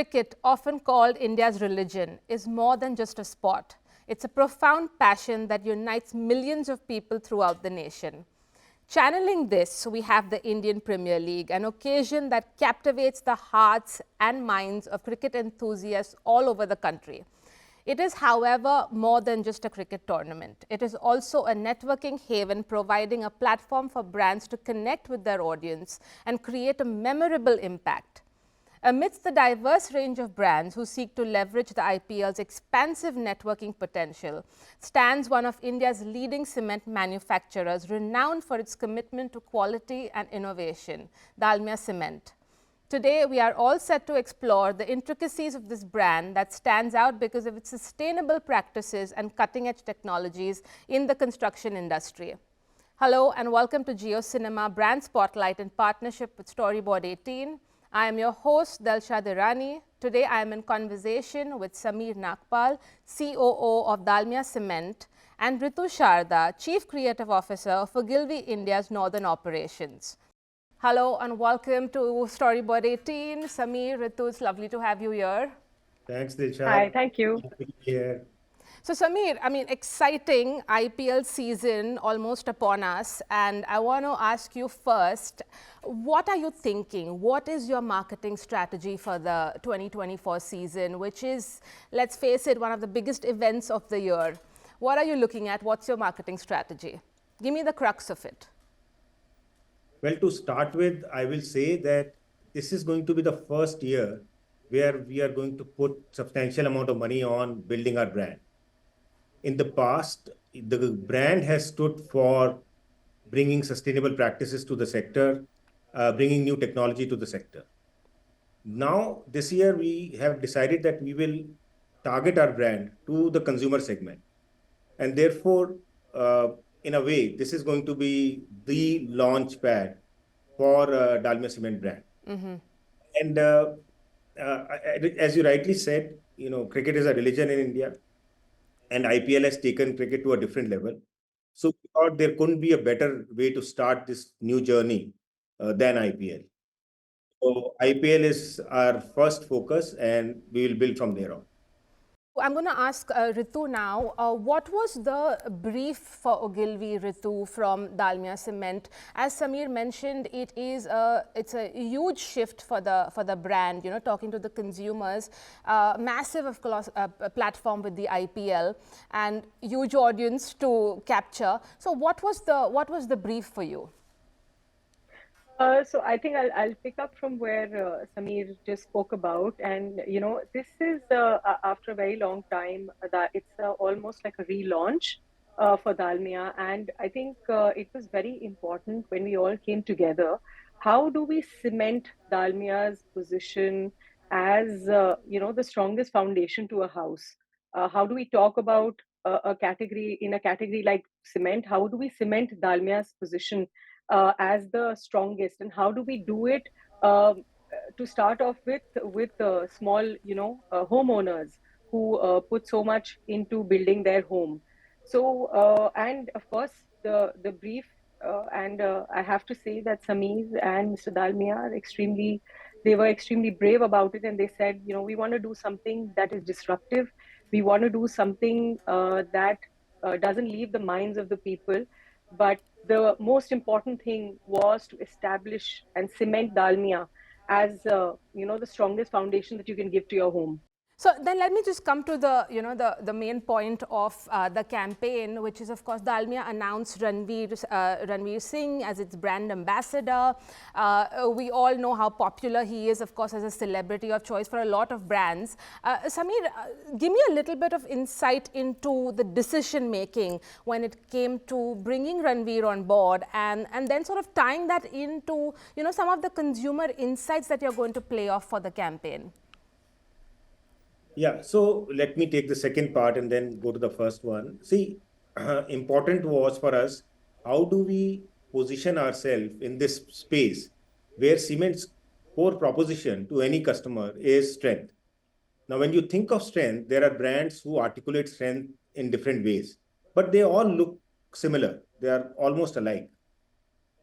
Cricket, often called India's religion, is more than just a sport. It's a profound passion that unites millions of people throughout the nation. Channeling this, we have the Indian Premier League, an occasion that captivates the hearts and minds of cricket enthusiasts all over the country. It is, however, more than just a cricket tournament. It is also a networking haven, providing a platform for brands to connect with their audience and create a memorable impact. Amidst the diverse range of brands who seek to leverage the IPL's expansive networking potential, stands one of India's leading cement manufacturers, renowned for its commitment to quality and innovation, Dalmia Cement. Today, we are all set to explore the intricacies of this brand that stands out because of its sustainable practices and cutting-edge technologies in the construction industry. Hello and welcome to JioCinema Brand Spotlight in partnership with Storyboard18. I am your host, Delshad Irani. Today, I am in conversation with Sameer Nagpal, COO of Dalmia Cement, and Ritu Sharda, Chief Creative Officer of Ogilvy India's Northern Operations. Hello and welcome to Storyboard18. Sameer, Ritu, it's lovely to have you here. Thanks, Delshad. Hi, thank you. Here. So Sameer, exciting IPL season almost upon us, and I want to ask you first, what are you thinking? What is your marketing strategy for the 2024 season, which is, let's face it, one of the biggest events of the year? What are you looking at? What's your marketing strategy? Give me the crux of it. Well, to start with, I will say that this is going to be the first year where we are going to put substantial amount of money on building our brand. In the past, the brand has stood for bringing sustainable practices to the sector, bringing new technology to the sector. Now, this year, we have decided that we will target our brand to the consumer segment. And therefore, in a way, this is going to be the launch pad for Dalmia Cement brand. Mm-hmm. And as you rightly said, cricket is a religion in India. And IPL has taken cricket to a different level. So we thought there couldn't be a better way to start this new journey than IPL. So IPL is our first focus and we will build from there on. I'm going to ask Ritu now, what was the brief for Ogilvy, Ritu, from Dalmia Cement? As Sameer mentioned, it's a huge shift for the brand, talking to the consumers, massive of course, platform with the IPL and huge audience to capture. So what was the brief for you? So I think I'll pick up from where Sameer just spoke about, and this is after a very long time that it's almost like a relaunch for Dalmia, and I think it was very important when we all came together. How do we cement Dalmia's position as the strongest foundation to a house? How do we talk about a category like cement? How do we cement Dalmia's position as the strongest, and how do we do it to start off with small homeowners who put so much into building their home? So and of course the brief and I have to say that Sameer and Mr. Dalmia were extremely brave about it, and they said, we want to do something that is disruptive. We want to do something that doesn't leave the minds of the people, but the most important thing was to establish and cement Dalmia as the strongest foundation that you can give to your home. So then let me just come to the main point of the campaign, which is, of course, Dalmia announced Ranveer Singh as its brand ambassador. We all know how popular he is, of course, as a celebrity of choice for a lot of brands. Sameer, give me a little bit of insight into the decision making when it came to bringing Ranveer on board, and then sort of tying that into some of the consumer insights that you're going to play off for the campaign. Yeah, so let me take the second part and then go to the first one. See, important was for us, how do we position ourselves in this space where cement's core proposition to any customer is strength. Now, when you think of strength, there are brands who articulate strength in different ways, but they all look similar. They are almost alike.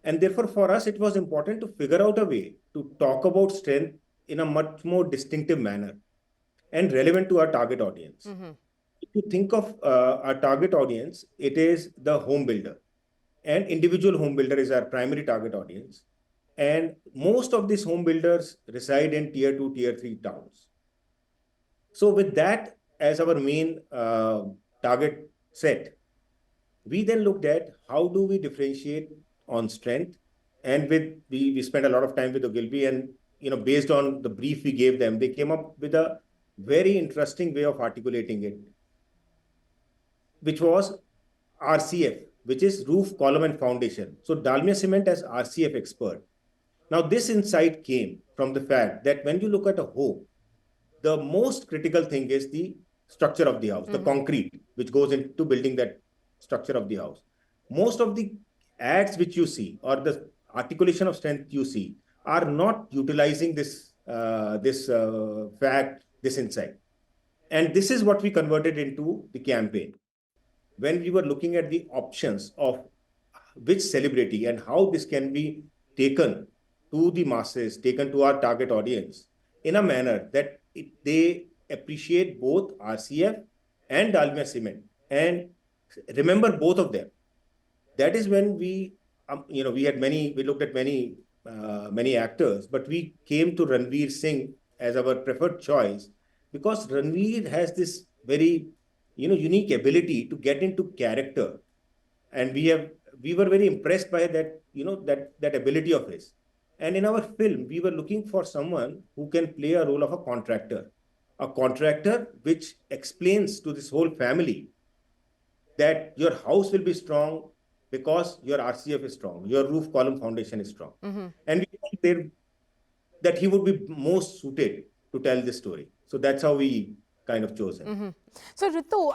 And therefore, for us, it was important to figure out a way to talk about strength in a much more distinctive manner and relevant to our target audience. If you think of our target audience, it is the home builder, and individual home builder is our primary target audience. And most of these home builders reside in tier 2, tier 3 towns. So with that as our main target set, we then looked at how do we differentiate on strength, and we spent a lot of time with Ogilvy, and based on the brief we gave them, they came up with a very interesting way of articulating it, which was RCF, which is roof, column, and foundation. So Dalmia Cement as RCF expert. Now this insight came from the fact that when you look at a home, the most critical thing is the structure of the house, the concrete, which goes into building that structure of the house. Most of the ads which you see, or the articulation of strength you see, are not utilizing this fact, this insight. And this is what we converted into the campaign. When we were looking at the options of which celebrity and how this can be taken to the masses, taken to our target audience in a manner that they appreciate both RCF and Dalmia Cement and remember both of them. That is when we looked at many actors, but we came to Ranveer Singh as our preferred choice because Ranveer has this very unique ability to get into character, and we were very impressed by that that ability of his. And in our film, we were looking for someone who can play a role of a contractor which explains to this whole family that your house will be strong because your RCF is strong, your roof, column, foundation is strong. And we think that he would be most suited to tell this story. So that's how we kind of chose him. So Ritu,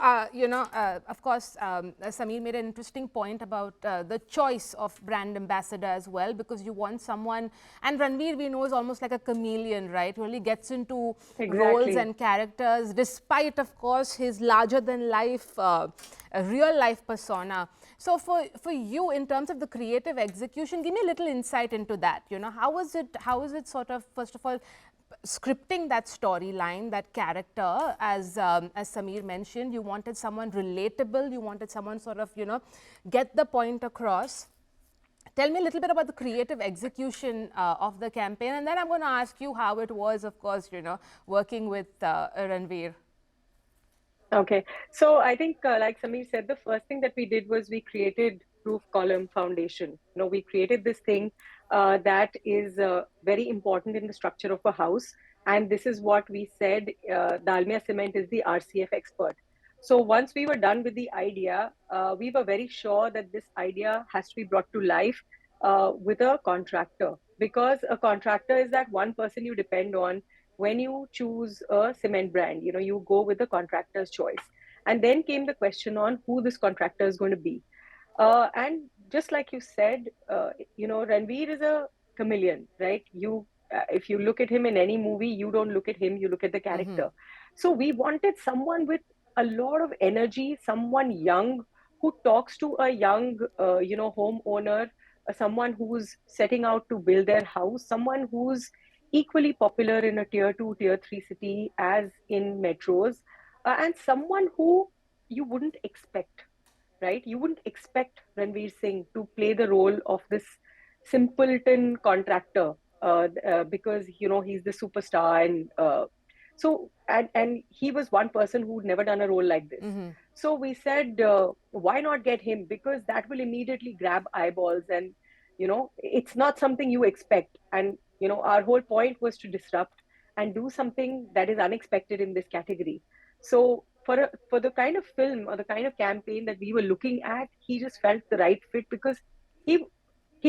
of course, Sameer made an interesting point about the choice of brand ambassador as well, because you want someone, and Ranveer we know is almost like a chameleon, right? He really gets into roles and characters, despite, of course, his larger than life, real life persona. So for you, in terms of the creative execution, give me a little insight into that. How is it sort of, first of all, scripting that storyline, that character, as Sameer mentioned, you wanted someone relatable, you wanted someone sort of, get the point across. Tell me a little bit about the creative execution of the campaign, and then I'm going to ask you how it was, of course, working with Ranveer. Okay, so I think, like Sameer said, the first thing that we did was we created roof, column, foundation. We created this thing that is very important in the structure of a house. And this is what we said, Dalmia Cement is the RCF expert. So once we were done with the idea, we were very sure that this idea has to be brought to life with a contractor, because a contractor is that one person you depend on when you choose a cement brand. You go with the contractor's choice. And then came the question on who this contractor is going to be. And just like you said, Ranveer is a chameleon, right? If you look at him in any movie, you don't look at him, you look at the character. So we wanted someone with a lot of energy, someone young who talks to a young, homeowner, someone who's setting out to build their house, someone who's equally popular in a tier 2, tier 3 city as in metros, and someone who you wouldn't expect. Right? You wouldn't expect Ranveer Singh to play the role of this simpleton contractor because he's the superstar, and he was one person who'd never done a role like this. So we said, why not get him? Because that will immediately grab eyeballs, and it's not something you expect. And our whole point was to disrupt and do something that is unexpected in this category. So for the kind of film or the kind of campaign that we were looking at, he just felt the right fit, because he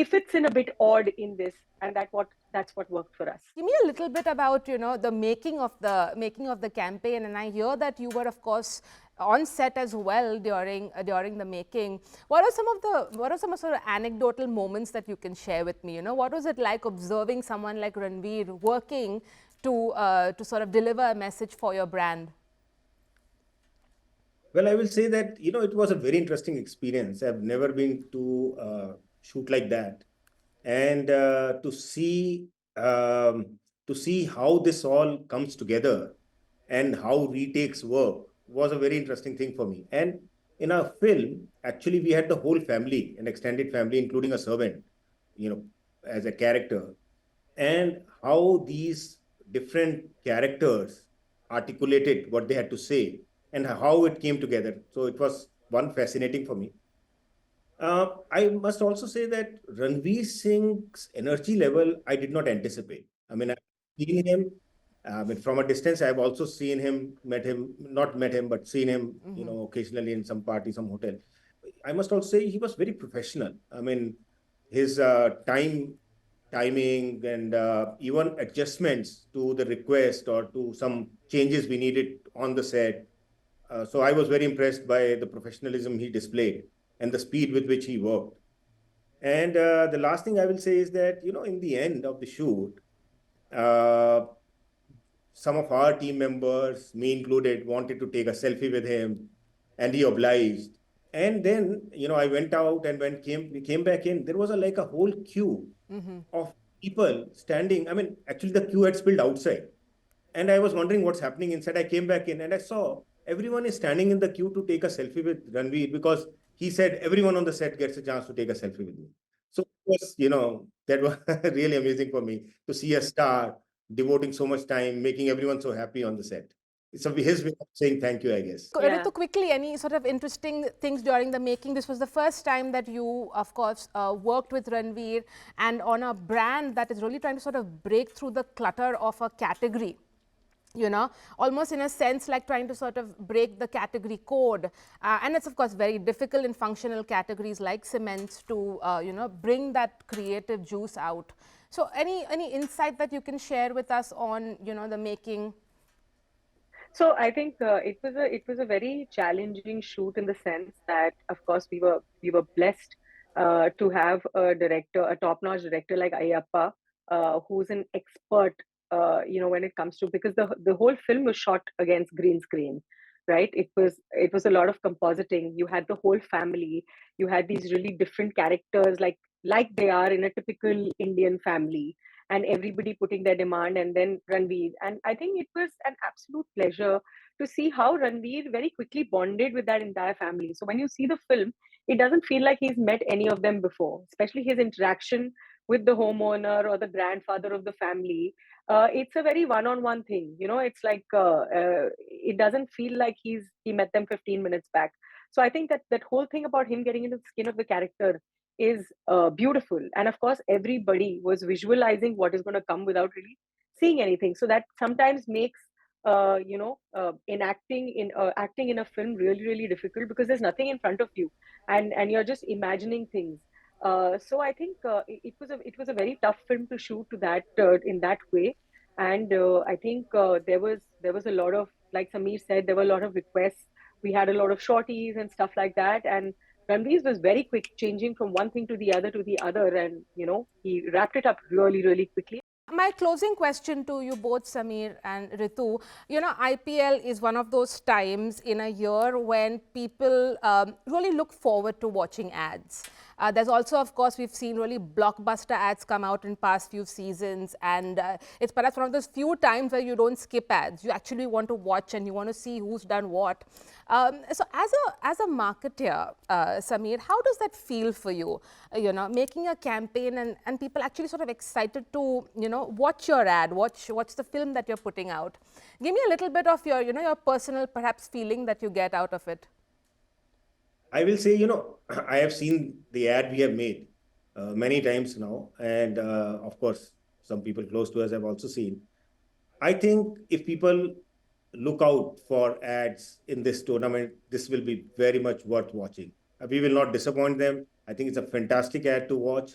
fits in a bit odd in this, and that's what worked for us. Give me a little bit about the making of the campaign, and I hear that you were, of course, on set as well during the making. What are some sort of anecdotal moments that you can share with me? What was it like observing someone like Ranveer working to sort of deliver a message for your brand? Well, I will say that, it was a very interesting experience. I've never been to shoot like that. And to see to see how this all comes together and how retakes work was a very interesting thing for me. And in our film, actually, we had the whole family, an extended family, including a servant, as a character, and how these different characters articulated what they had to say and how it came together. So it was one fascinating for me. I must also say that Ranveer Singh's energy level, I did not anticipate. I mean, I've seen him, but from a distance. I've also seen him, not met him, but seen him, occasionally in some party, some hotel. I must also say he was very professional. I mean, his timing, and even adjustments to the request or to some changes we needed on the set. So I was very impressed by the professionalism he displayed and the speed with which he worked. And the last thing I will say is that, in the end of the shoot, uh, some of our team members, me included, wanted to take a selfie with him, and he obliged. And then, I went out, and we came back in, there was like a whole queue of people standing. I mean, actually, the queue had spilled outside. And I was wondering what's happening inside. I came back in and I saw everyone is standing in the queue to take a selfie with Ranveer, because he said everyone on the set gets a chance to take a selfie with me. So it was, that was really amazing for me to see a star devoting so much time, making everyone so happy on the set. It's his way of saying thank you, I guess. Yeah. Ritu, quickly, any sort of interesting things during the making? This was the first time that you, of course, worked with Ranveer and on a brand that is really trying to sort of break through the clutter of a category. Almost in a sense like trying to sort of break the category code. And it's, of course, very difficult in functional categories like cements to, bring that creative juice out. So any insight that you can share with us on, the making? So I think it was a very challenging shoot in the sense that, of course, we were blessed to have a top-notch director like Ayyappa, who's an expert, when it comes to, because the whole film was shot against green screen, right? It was a lot of compositing. You had the whole family. You had these really different characters, like they are in a typical Indian family, and everybody putting their demand, and then Ranveer. And I think it was an absolute pleasure to see how Ranveer very quickly bonded with that entire family. So when you see the film, it doesn't feel like he's met any of them before, especially his interaction with the homeowner or the grandfather of the family. It's a very one-on-one thing. It's like it doesn't feel like he met them 15 minutes back. So I think that whole thing about him getting into the skin of the character is beautiful. And of course, everybody was visualizing what is going to come without really seeing anything. So that sometimes makes acting in a film really, really difficult, because there's nothing in front of you, and you're just imagining things. So I think it was a very tough film to shoot to that in that way. And I think there was a lot of, like Sameer said, there were a lot of requests. We had a lot of shorties and stuff like that, and Ranveer was very quick, changing from one thing to the other, and he wrapped it up really, really quickly. My closing question to you both, Sameer and Ritu, IPL is one of those times in a year when people really look forward to watching ads. There's also, of course, we've seen really blockbuster ads come out in past few seasons, and it's perhaps one of those few times where you don't skip ads. You actually want to watch and you want to see who's done what. So as a marketer, Sameer, how does that feel for you? Making a campaign and people actually sort of excited to, watch your ad, watch the film that you're putting out. Give me a little bit of your, your personal perhaps feeling that you get out of it. I will say, I have seen the ad we have made many times now. And of course, some people close to us have also seen. I think if people look out for ads in this tournament, this will be very much worth watching. We will not disappoint them. I think it's a fantastic ad to watch.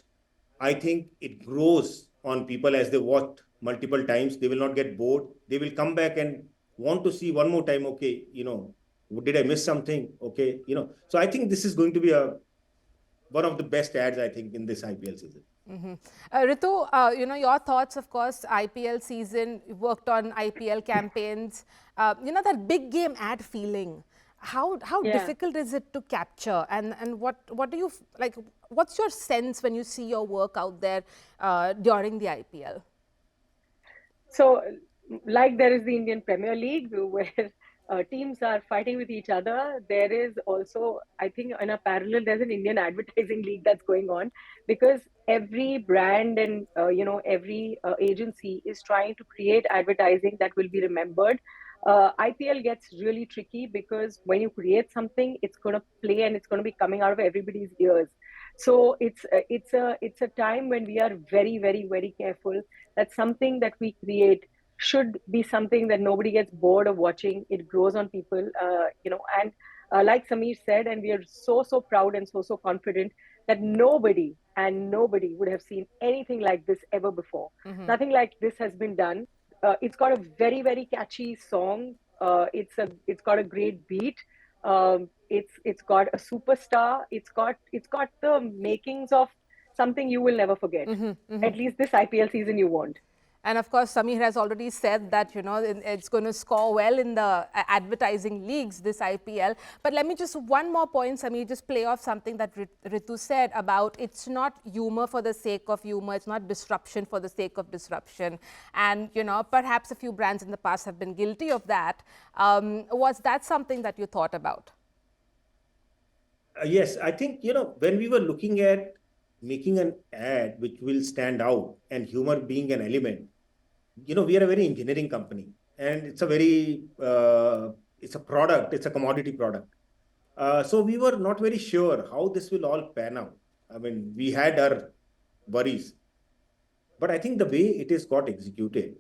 I think it grows on people as they watch multiple times. They will not get bored. They will come back and want to see one more time. Okay, did I miss something? Okay, So I think this is going to be one of the best ads, I think, in this IPL season. Ritu, your thoughts, of course, IPL season, you worked on IPL campaigns, that big game ad feeling. How difficult is it to capture, and what do you like? What's your sense when you see your work out there during the IPL? So, like there is the Indian Premier League where teams are fighting with each other, there is also, I think, in a parallel, there's an Indian advertising league that's going on, because every brand and every agency is trying to create advertising that will be remembered. IPL gets really tricky because when you create something, it's going to play and it's going to be coming out of everybody's ears. So it's a time when we are very, very, very careful that something that we create should be something that nobody gets bored of watching. It grows on people, and like Sameer said, and we are so proud and so confident that nobody would have seen anything like this ever before. Nothing like this has been done. It's got a very, very catchy song. It's got a great beat. It's got a superstar. It's got the makings of something you will never forget. At least this IPL season you won't. And of course, Sameer has already said that, it's going to score well in the advertising leagues, this IPL. But let me just, one more point, Sameer, just play off something that Ritu said about it's not humor for the sake of humor, it's not disruption for the sake of disruption. And, perhaps a few brands in the past have been guilty of that. Was that something that you thought about? Yes, I think, when we were looking at making an ad which will stand out and humor being an element, we are a very engineering company, and it's a very, it's a product, it's a commodity product. So we were not very sure how this will all pan out. I mean, we had our worries, but I think the way it is got executed,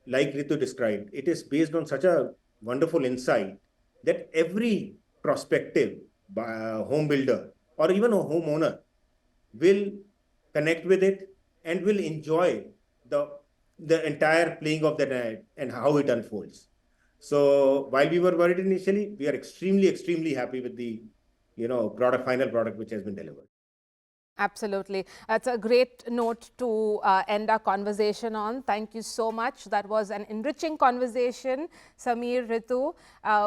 like Ritu described, it is based on such a wonderful insight that every prospective home builder or even a homeowner will connect with it and will enjoy the entire playing of that ad and how it unfolds. So while we were worried initially, we are extremely happy with the final product which has been delivered. Absolutely. That's a great note to end our conversation on. Thank you so much. That was an enriching conversation, Sameer, Ritu.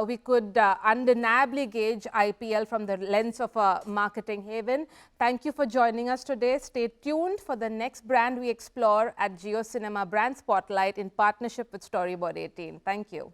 We could undeniably gauge IPL from the lens of a marketing haven. Thank you for joining us today. Stay tuned for the next brand we explore at JioCinema Brand Spotlight in partnership with Storyboard18. Thank you.